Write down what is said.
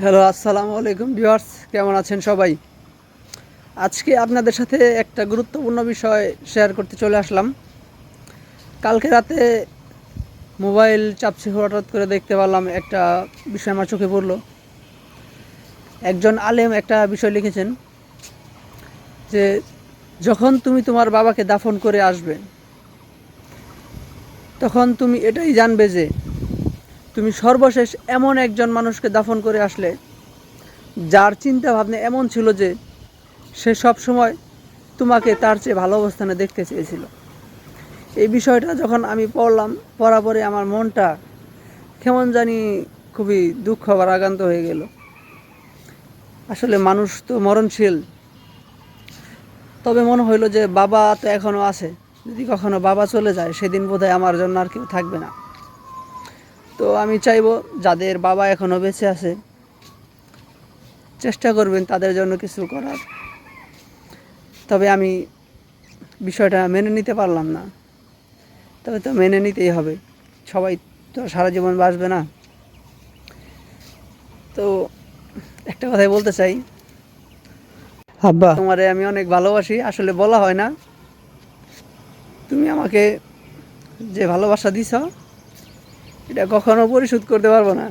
Hello, আসসালামু আলাইকুম viewers, কেমন আছেন সবাই? আজকে আপনাদের সাথে একটা গুরুত্বপূর্ণ বিষয় শেয়ার করতে চলে আসলাম। কালকে রাতে মোবাইল চাপছি, হঠাৎ করে দেখতে পারলাম একটা বিষয় আমার চোখে পড়লো। একজন আলেম একটা বিষয় লিখেছেন যে যখন তুমি তোমার বাবাকে দাফন করে আসবে, তখন তুমি এটাই জানবে যে তুমি সর্বশেষ এমন একজন মানুষকে দাফন করে আসলে যার চিন্তা ভাবনা এমন ছিল যে সে সব সময় তোমাকে তার চেয়ে ভালো অবস্থানে দেখতে চেয়েছিল। এই বিষয়টা যখন আমি পড়লাম, পড়ার পরে আমার মনটা কেমন জানি খুবই দুঃখ ভারাক্রান্ত হয়ে গেল। আসলে মানুষ তো মরণশীল, তবে মনে হইলো যে বাবা তো এখনও আছে, যদি কখনো বাবা চলে যায় সেদিন বোধহয় আমার জন্য আর কেউ থাকবে না। তো আমি চাইবো যাদের বাবা এখনও বেঁচে আছে চেষ্টা করবেন তাদের জন্য কিছু করার। তবে আমি বিষয়টা মেনে নিতে পারলাম না, তবে তো মেনে নিতেই হবে, সবাই তো সারা জীবন বাঁচবে না। তো একটা কথাই বলতে চাই, আব্বা তোমারে আমি অনেক ভালোবাসি। আসলে বলা হয় না, তুমি আমাকে যে ভালোবাসা দিছ এটা কখনো পরিশোধ করতে পারবো না।